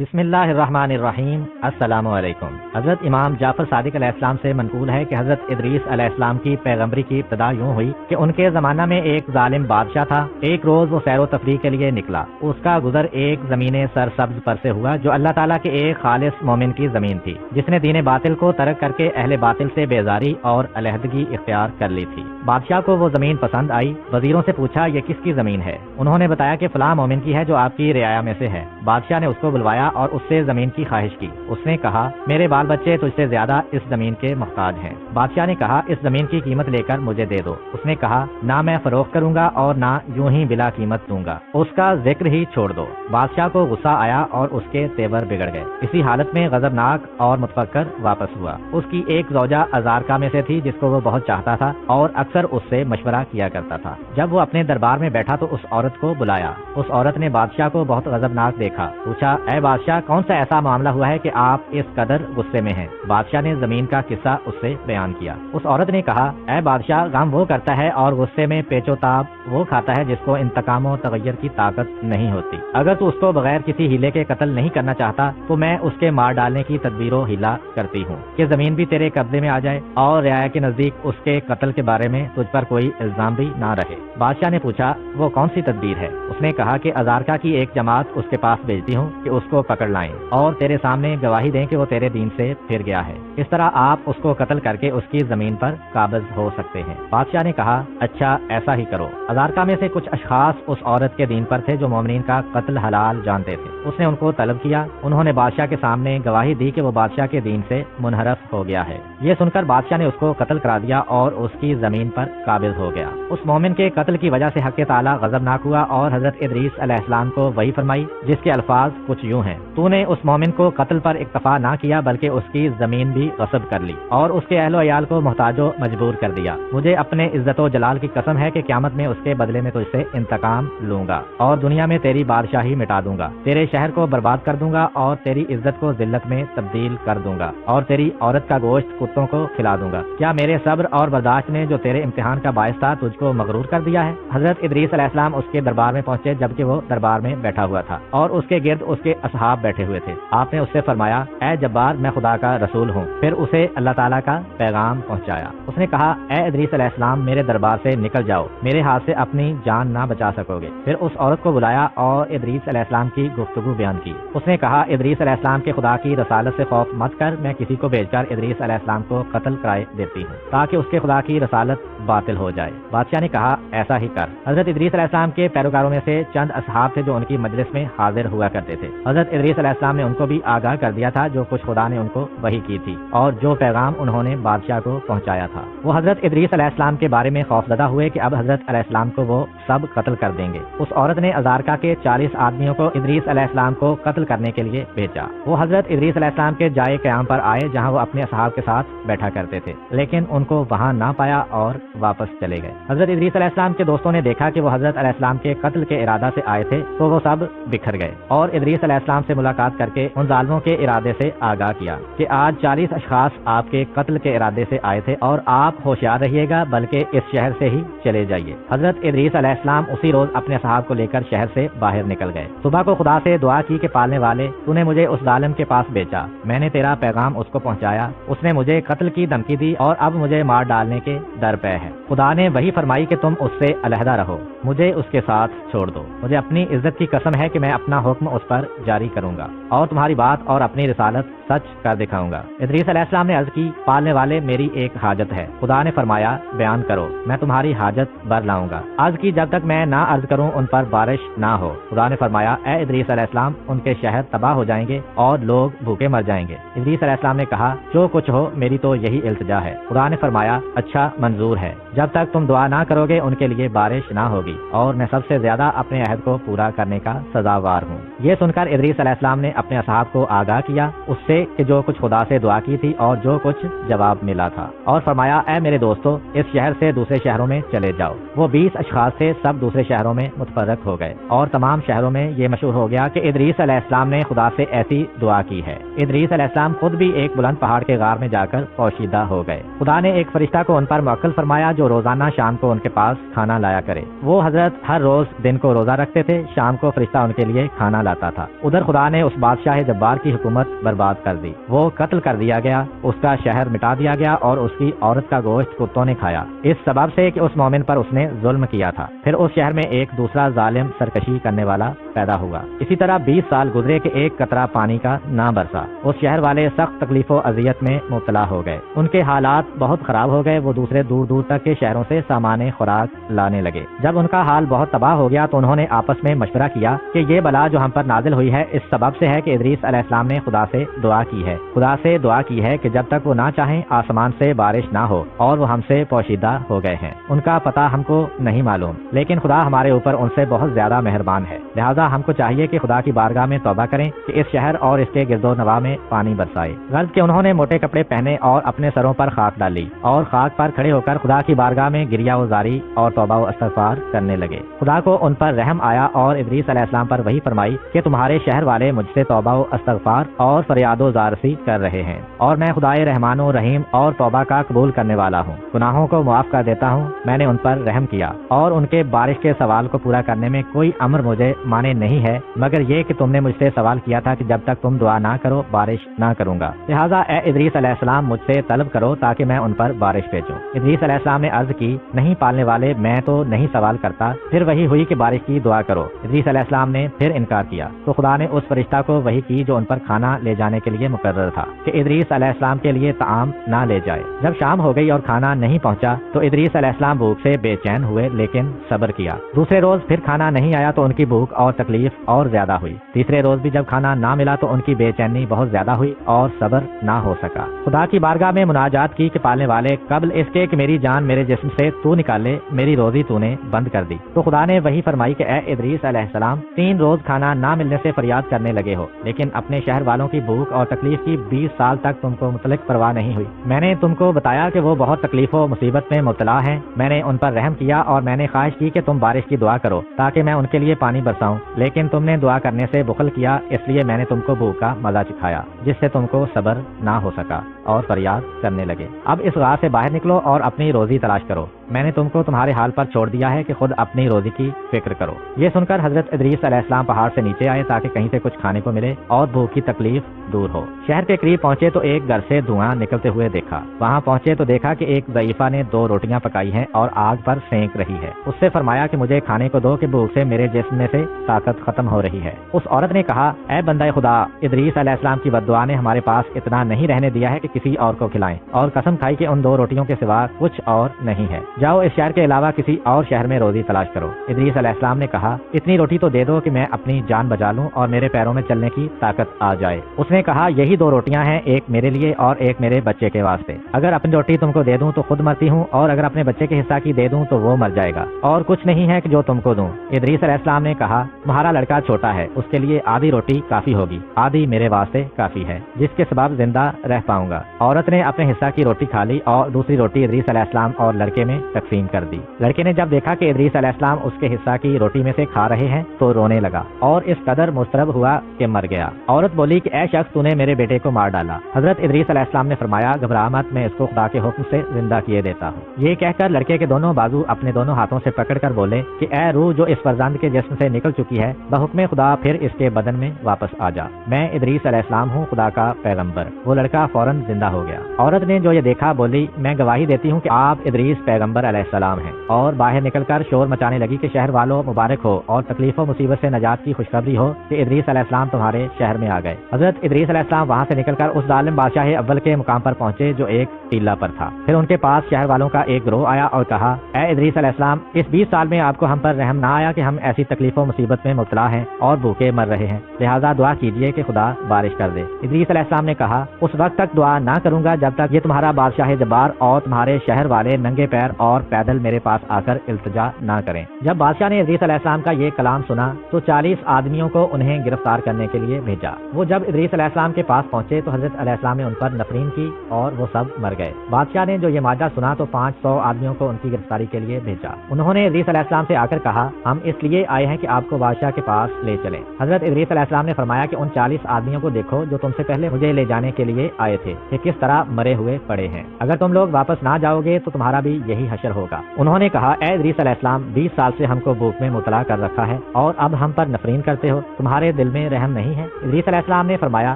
بسم اللہ الرحمن الرحیم۔ السلام علیکم۔ حضرت امام جعفر صادق علیہ السلام سے منقول ہے کہ حضرت ادریس علیہ السلام کی پیغمبری کی ابتدا یوں ہوئی کہ ان کے زمانہ میں ایک ظالم بادشاہ تھا۔ ایک روز وہ سیر و تفریح کے لیے نکلا۔ اس کا گزر ایک زمین سرسبز پر سے ہوا جو اللہ تعالیٰ کے ایک خالص مومن کی زمین تھی، جس نے دین باطل کو ترک کر کے اہل باطل سے بیزاری اور علیحدگی اختیار کر لی تھی۔ بادشاہ کو وہ زمین پسند آئی۔ وزیروں سے پوچھا یہ کس کی زمین ہے؟ انہوں نے بتایا کہ فلاں مومن کی ہے جو آپ کی رعایا میں سے ہے۔ بادشاہ نے اس کو بلوایا اور اس سے زمین کی خواہش کی۔ اس نے کہا میرے بال بچے تجھ سے زیادہ اس زمین کے محتاج ہیں۔ بادشاہ نے کہا اس زمین کی قیمت لے کر مجھے دے دو۔ اس نے کہا نہ میں فروخت کروں گا اور نہ یوں ہی بلا قیمت دوں گا، اس کا ذکر ہی چھوڑ دو۔ بادشاہ کو غصہ آیا اور اس کے تیور بگڑ گئے۔ اسی حالت میں غضبناک اور متفکر واپس ہوا۔ اس کی ایک زوجہ ازارکا میں سے تھی جس کو وہ بہت چاہتا تھا اور اکثر اس سے مشورہ کیا کرتا تھا۔ جب وہ اپنے دربار میں بیٹھا تو اس عورت کو بلایا۔ اس عورت نے بادشاہ کو بہت غضبناک دیکھا۔ پوچھا اے بادشاہ کون سا ایسا معاملہ ہوا ہے کہ آپ اس قدر غصے میں ہیں؟ بادشاہ نے زمین کا قصہ اس سے بیان کیا۔ اس عورت نے کہا اے بادشاہ غم وہ کرتا ہے اور غصے میں پیچ و تاب وہ کھاتا ہے جس کو انتقام و تغیر کی طاقت نہیں ہوتی۔ اگر تو اس کو بغیر کسی ہیلے کے قتل نہیں کرنا چاہتا تو میں اس کے مار ڈالنے کی تدبیر و ہیلا کرتی ہوں کہ زمین بھی تیرے قبضے میں آ جائے اور رعایا کے نزدیک اس کے قتل کے بارے میں تجھ پر کوئی الزام بھی نہ رہے۔ بادشاہ نے پوچھا وہ کون سی تدبیر ہے؟ اس نے کہا کہ ازارکا کی ایک جماعت اس کے پاس بھیجتی ہوں کہ اس کو پکڑ لائیں اور تیرے سامنے گواہی دیں کہ وہ تیرے دین سے پھر گیا ہے۔ اس طرح آپ اس کو قتل کر کے اس کی زمین پر قابض ہو سکتے ہیں۔ بادشاہ نے کہا اچھا ایسا ہی کرو۔ ازارکا میں سے کچھ اشخاص اس عورت کے دین پر تھے جو مومنین کا قتل حلال جانتے تھے۔ اس نے ان کو طلب کیا۔ انہوں نے بادشاہ کے سامنے گواہی دی کہ وہ بادشاہ کے دین سے منحرف ہو گیا ہے۔ یہ سن کر بادشاہ نے اس کو قتل کرا دیا اور اس کی زمین پر قابض ہو گیا۔ اس مومن کے قتل کی وجہ سے حق تعالیٰ غضبناک ہوا اور حضرت ادریس علیہ السلام کو وحی فرمائی جس کے الفاظ کچھ یوں ہیں تو نے اس مومن کو قتل پر اکتفا نہ کیا بلکہ اس کی زمین بھی غصب کر لی اور اس کے اہل و عیال کو محتاج و مجبور کر دیا۔ مجھے اپنے عزت و جلال کی قسم ہے کہ قیامت میں اس کے بدلے میں تجھ سے انتقام لوں گا اور دنیا میں تیری بادشاہی مٹا دوں گا، تیرے شہر کو برباد کر دوں گا اور تیری عزت کو ذلت میں تبدیل کر دوں گا اور تیری عورت کا گوشت کتوں کو کھلا دوں گا۔ کیا میرے صبر اور برداشت نے جو تیرے امتحان کا باعث تھا تجھ کو مغرور کر دیا ہے؟ حضرت ادریس علیہ السلام اس کے دربار میں پہنچے جبکہ وہ دربار میں بیٹھا ہوا تھا اور اس کے گرد اس کے اصحاب بیٹھے ہوئے تھے۔ آپ نے اس سے فرمایا اے جبار میں خدا کا رسول ہوں۔ پھر اسے اللہ تعالیٰ کا پیغام پہنچایا۔ اس نے کہا اے ادریس علیہ السلام میرے دربار سے نکل جاؤ، میرے ہاتھ سے اپنی جان نہ بچا سکو گے۔ پھر اس عورت کو بلایا اور ادریس علیہ السلام کی گفتگو بیان کی۔ اس نے کہا ادریس علیہ السلام کے خدا کی رسالت سے خوف مت کر، میں کسی کو بھیج کر ادریس علیہ السلام کو قتل کرائے دیتی ہوں تاکہ اس کے خدا کی رسالت باطل ہو جائے۔ بادشاہ نے کہا ایسا ہی کر۔ حضرت ادریس علیہ السلام کے پیروکاروں میں سے چند اصحاب تھے جو ان کی مجلس میں حاضر ہوا کرتے تھے۔ حضرت ادریس علیہ السلام نے ان کو بھی آگاہ کر دیا تھا جو کچھ خدا نے ان کو وحی کی تھی اور جو پیغام انہوں نے بادشاہ کو پہنچایا تھا۔ وہ حضرت ادریس علیہ السلام کے بارے میں خوفزدہ ہوئے کہ اب حضرت علیہ السلام کو وہ سب قتل کر دیں گے۔ اس عورت نے ازارکا کے 40 آدمیوں کو ادریس علیہ السلام کو قتل کرنے کے لیے بھیجا۔ وہ حضرت ادریس علیہ السلام کے جائے قیام پر آئے جہاں وہ اپنے اصحاب کے ساتھ بیٹھا کرتے تھے، لیکن ان کو وہاں نہ پایا اور واپس چلے گئے۔ حضرت ادریس علیہ السلام کے دوستوں نے دیکھا کہ وہ حضرت علیہ السلام کے قتل کے ارادہ سے آئے تھے تو وہ سب بکھر گئے اور ادریس علیہ السلام سے ملاقات کر کے ان ظالموں کے ارادے سے آگاہ کیا کہ آج 40 اشخاص آپ کے قتل کے ارادے سے آئے تھے اور آپ ہوشیار رہیے گا بلکہ اس شہر سے ہی چلے جائیے۔ حضرت ادریس علیہ السلام اسی روز اپنے اصحاب کو لے کر شہر سے باہر نکل گئے۔ صبح کو خدا سے دعا کی کہ پالنے والے تو نے مجھے اس ظالم کے پاس بھیجا، میں نے تیرا پیغام اس کو پہنچایا، اس نے مجھے قتل کی دھمکی دی اور اب مجھے مار ڈالنے کے در پے ہے۔ خدا نے وہی فرمائی کہ تم اس سے علیحدہ رہو، مجھے اس کے ساتھ چھوڑ دو۔ مجھے اپنی عزت کی قسم ہے کہ میں اپنا حکم اس پر جاری کروں گا اور تمہاری بات اور اپنی رسالت سچ کر دکھاؤں گا۔ ادریس علیہ السلام نے عرض کی پالنے والے میری ایک حاجت ہے۔ خدا نے فرمایا بیان کرو، میں تمہاری حاجت بر لاؤں گا۔ عرض کی جب تک میں نہ عرض کروں ان پر بارش نہ ہو۔ خدا نے فرمایا اے ادریس علیہ السلام ان کے شہر تباہ ہو جائیں گے اور لوگ بھوکے مر جائیں گے۔ ادریس علیہ السلام نے کہا جو کچھ ہو میری تو یہی التجا ہے۔ خدا نے فرمایا اچھا منظور ہے، جب تک تم دعا نہ کرو گے ان کے لیے بارش نہ ہوگی اور میں سب سے زیادہ اپنے عہد کو پورا کرنے کا سزاوار ہوں۔ یہ سن کر ادریس علیہ السلام نے اپنے اصحاب کو آگاہ کیا اس سے کہ جو کچھ خدا سے دعا کی تھی اور جو کچھ جواب ملا تھا، اور فرمایا اے میرے دوستو اس شہر سے دوسرے شہروں میں چلے جاؤ۔ وہ 20 20 اشخاص تھے سب دوسرے شہروں میں متفرق ہو گئے اور تمام شہروں میں یہ مشہور ہو گیا کہ ادریس علیہ السلام نے خدا سے ایسی دعا کی ہے۔ ادریس علیہ السلام خود بھی ایک بلند پہاڑ کے غار میں جا کر پوشیدہ ہو گئے۔ خدا نے ایک فرشتہ کو ان پر موکل فرمایا جو روزانہ شام کو ان کے پاس کھانا لایا کرے۔ وہ حضرت ہر روز دن کو روزہ رکھتے تھے، شام کو فرشتہ ان کے لیے کھانا لاتا تھا۔ ادھر خدا نے اس بادشاہ جبار کی حکومت برباد کر دی، وہ قتل کر دیا گیا، اس کا شہر مٹا دیا گیا اور اس کی عورت کا گوشت کتوں نے کھایا، اس سبب سے کہ اس مومن پر اس نے ظلم کیا تھا۔ پھر اس شہر میں ایک دوسرا ظالم سرکشی کرنے والا پیدا ہوا۔ اسی طرح 20 سال گزرے کہ ایک قطرہ پانی کا نہ برسا۔ اس شہر والے سخت تکلیف و اذیت میں مبتلا ہو گئے، ان کے حالات بہت خراب ہو گئے، وہ دوسرے دور دور تک کے شہروں سے سامان خوراک لانے لگے۔ جب ان کا حال بہت تباہ ہو گیا تو انہوں نے آپس میں مشورہ کیا کہ یہ بلا جو ہم پر نازل ہوئی ہے اس سبب سے ہے کہ ادریس علیہ السلام نے خدا سے دعا کی ہے، خدا سے دعا کی ہے کہ جب تک وہ نہ چاہیں آسمان سے بارش نہ ہو، اور وہ ہم سے پوشیدہ ہو گئے ہیں۔ ان کا پتہ ہم کو نہیں معلوم، لیکن خدا ہمارے اوپر ان سے بہت زیادہ مہربان ہے، لہٰذا ہم کو چاہیے کہ خدا کی بارگاہ میں توبہ کریں کہ اس شہر اور اس کے گرد و نواح میں پانی برسائے۔ غرض کہ انہوں نے موٹے کپڑے پہنے اور اپنے سروں پر خاک ڈالی اور خاک پر کھڑے ہو کر خدا کی بارگاہ میں گریہ و زاری اور توبہ و استغفار کرنے لگے۔ خدا کو ان پر رحم آیا اور ادریس علیہ السلام پر وحی فرمائی کہ تمہارے شہر والے مجھ سے توبہ و استغفار اور فریاد و زارسی کر رہے ہیں، اور میں خدائے رحمان و رحیم اور توبہ کا قبول کرنے والا ہوں، گناہوں کو معاف کر دیتا ہوں۔ میں نے ان پر رحم کیا اور ان کے بارش کے سوال کو پورا کرنے میں کوئی امر مجھے مانے نہیں ہے مگر یہ کہ تم نے مجھ سے سوال کیا تھا کہ جب تک تم دعا نہ کرو بارش نہ کروں گا، لہٰذا اے ادریس علیہ السلام مجھ سے طلب کرو تاکہ میں ان پر بارش بھیجوں۔ ادریس علیہ السلام نے عرض کی، نہیں پالنے والے، میں تو نہیں سوال کرتا۔ پھر وہی ہوئی کہ بارش کی دعا کرو۔ ادریس علیہ السلام نے پھر انکار کیا تو خدا نے اس فرشتہ کو وحی کی جو ان پر کھانا لے جانے کے لیے مقرر تھا کہ ادریس علیہ السلام کے لیے طعام نہ لے جائے۔ جب شام ہو گئی اور کھانا نہیں پہنچا تو ادریس علیہ السلام بھوک سے بے چین ہوئے لیکن صبر کیا۔ دوسرے روز پھر کھانا نہیں آیا تو ان کی بھوک اور تکلیف اور زیادہ ہوئی۔ تیسرے روز بھی جب کھانا نہ ملا تو ان کی بے چینی بہت زیادہ ہوئی اور صبر نہ ہو سکا۔ خدا کی بارگاہ میں مناجات کی کہ پالنے والے، قبل اس کے کہ میری جان میرے جسم سے تو نکالے، میری روزی تو نے بند کر دی۔ تو خدا نے وہی فرمائی کہ اے ادریس علیہ السلام، 3 روز کھانا نہ ملنے سے فریاد کرنے لگے ہو، لیکن اپنے شہر والوں کی بھوک اور تکلیف کی 20 سال تک تم کو متعلق پرواہ نہیں ہوئی۔ میں نے تم کو بتایا کہ وہ بہت تکلیف و مصیبت میں مبتلا ہیں، میں نے ان پر رحم کیا اور میں نے خواہش کی کہ تم بارش کی دعا کرو تاکہ میں ان کے لیے پانی برساؤں، لیکن تم نے دعا کرنے سے بخل کیا، اس لیے میں نے تم کو بھوک کا مزہ چکھایا جس سے تم کو صبر نہ ہو سکا اور فریاد کرنے لگے۔ اب اس غار سے باہر نکلو اور اپنی روزی تلاش کرو، میں نے تم کو تمہارے حال پر چھوڑ دیا ہے کہ خود اپنی روزی کی فکر کرو۔ یہ سن کر حضرت ادریس علیہ السلام پہاڑ سے نیچے آئے تاکہ کہیں سے کچھ کھانے کو ملے اور بھوک کی تکلیف دور ہو۔ شہر کے قریب پہنچے تو ایک گھر سے دھواں نکلتے ہوئے دیکھا۔ وہاں پہنچے تو دیکھا کہ ایک ضعیفہ نے 2 روٹیاں پکائی ہیں اور آگ پر سینک رہی ہے۔ اس سے فرمایا کہ مجھے کھانے کو دو کہ بھوک سے میرے جسم میں سے طاقت ختم ہو رہی ہے۔ اس عورت نے کہا، اے بندہ خدا، ادریس علیہ السلام کی بددعا نے ہمارے پاس اتنا نہیں رہنے دیا ہے کہ کسی اور کو کھلائیں، اور قسم کھائی کہ ان 2 روٹیوں کے سوا کچھ اور نہیں ہے۔ جاؤ اس شہر کے علاوہ کسی اور شہر میں روزی تلاش کرو۔ ادریس علیہ السلام نے کہا، اتنی روٹی تو دے دو کہ میں اپنی جان بچا لوں اور میرے پیروں میں چلنے کی طاقت آ جائے۔ اس نے کہا، یہی 2 روٹیاں ہیں، ایک میرے لیے اور ایک میرے بچے کے واسطے۔ اگر اپنی روٹی تم کو دے دوں تو خود مرتی ہوں، اور اگر اپنے بچے کے حصہ کی دے دوں تو وہ مر جائے گا، اور کچھ نہیں ہے کہ جو تم کو دوں۔ ادریس علیہ السلام نے کہا، تمہارا لڑکا چھوٹا ہے، اس کے لیے آدھی روٹی کافی ہوگی، آدھی میرے واسطے کافی ہے جس کے سبب زندہ رہ پاؤں گا۔ عورت نے اپنے حصہ کی روٹی کھا لی اور دوسری روٹی ادریس علیہ السلام اور لڑکے میں تقسیم کر دی۔ لڑکے نے جب دیکھا کہ ادریس علیہ السلام اس کے حصہ کی روٹی میں سے کھا رہے ہیں تو رونے لگا اور اس قدر مضطرب ہوا کہ مر گیا۔ عورت بولی کہ اے شخص، تو نے میرے بیٹے کو مار ڈالا۔ حضرت ادریس علیہ السلام نے فرمایا، گھبرا مت، میں اس کو خدا کے حکم سے زندہ کیے دیتا ہوں۔ یہ کہہ کر لڑکے کے دونوں بازو اپنے دونوں ہاتھوں سے پکڑ کر بولے کہ اے روح جو اس فرزند کے جسم سے نکل چکی ہے، بحکم خدا پھر اس کے بدن میں واپس آ جا، میں ادریس علیہ السلام ہوں، خدا کا پیغمبر۔ وہ لڑکا فوراً زندہ ہو گیا۔ عورت نے جو یہ دیکھا بولی، میں گواہی دیتی ہوں کہ آپ ادریس پیغمبر علیہ السلام ہیں، اور باہر نکل کر شور مچانے لگی کہ شہر والوں مبارک ہو اور تکلیف و مصیبت سے نجات کی خوشخبری ہو کہ ادریس علیہ السلام تمہارے شہر میں آ گئے۔ حضرت ادریس علیہ السلام وہاں سے نکل کر اس ظالم بادشاہ اول کے مقام پر پہنچے جو ایک ٹیلا پر تھا۔ پھر ان کے پاس شہر والوں کا ایک گروہ آیا اور کہا، اے ادریس علیہ السلام، اس 20 سال میں آپ کو ہم پر رحم نہ آیا کہ ہم ایسی تکلیف و مصیبت میں مبتلا ہیں اور بھوکے مر رہے ہیں، لہٰذا دعا کیجیے کہ خدا بارش کر دے۔ ادریس علیہ السلام نے کہا، اس وقت تک دعا نہ کروں گا جب تک یہ تمہارا بادشاہ جبار اور تمہارے شہر والے ننگے پیر اور پیدل میرے پاس آ کر التجا نہ کریں۔ جب بادشاہ نے ادریس علیہ السلام کا یہ کلام سنا تو 40 آدمیوں کو انہیں گرفتار کرنے کے لیے بھیجا۔ وہ جب ادریس علیہ السلام کے پاس پہنچے تو حضرت علیہ السلام نے ان پر نفرین کی اور وہ سب مر گئے۔ بادشاہ نے جو یہ معاہدہ سنا تو 500 آدمیوں کو ان کی گرفتاری کے لیے بھیجا۔ انہوں نے ادریس علیہ السلام سے آ کر کہا، ہم اس لیے آئے ہیں کہ آپ کو بادشاہ کے پاس لے چلیں۔ حضرت ادریس علیہ السلام نے فرمایا کہ ان 40 آدمیوں کو دیکھو جو تم سے پہلے مجھے لے جانے کے لیے آئے تھے کہ کس طرح مرے ہوئے پڑے ہیں۔ اگر تم لوگ واپس نہ جاؤ گے تو تمہارا بھی یہی حشر ہوگا۔ انہوں نے کہا، اے ادریس علیہ السلام، 20 سال سے ہم کو بھوک میں مبتلا کر رکھا ہے اور اب ہم پر نفرین کرتے ہو، تمہارے دل میں رحم نہیں ہے؟ ادریس علیہ السلام نے فرمایا،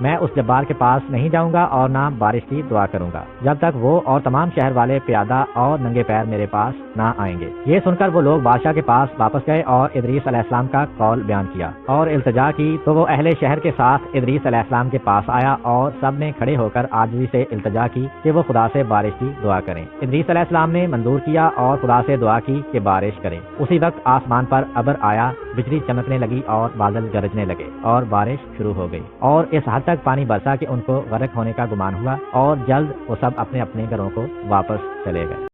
میں اس جبار کے پاس نہیں جاؤں گا اور نہ بارش کی دعا کروں گا جب تک وہ اور تمام شہر والے پیادہ اور ننگے پیر میرے پاس نہ آئیں گے۔ یہ سن کر وہ لوگ بادشاہ کے پاس واپس گئے اور ادریس علیہ السلام کا قول بیان کیا اور التجا کی تو وہ اہل شہر کے ساتھ ادریس علیہ السلام کے پاس آیا اور سب نے کھڑے ہو کر عاجزی سے التجا کی کہ وہ خدا سے بارش کی دعا کریں۔ ادریس علیہ السلام نے منظور کیا اور خدا سے دعا کی کہ بارش کرے۔ اسی وقت آسمان پر ابر آیا، بجلی چمکنے لگی اور بادل گرجنے لگے اور بارش شروع ہو گئی اور اس حد تک پانی برسا کہ ان کو غرق ہونے کا گمان ہوا اور جلد وہ سب اپنے اپنے گھروں کو واپس چلے گئے۔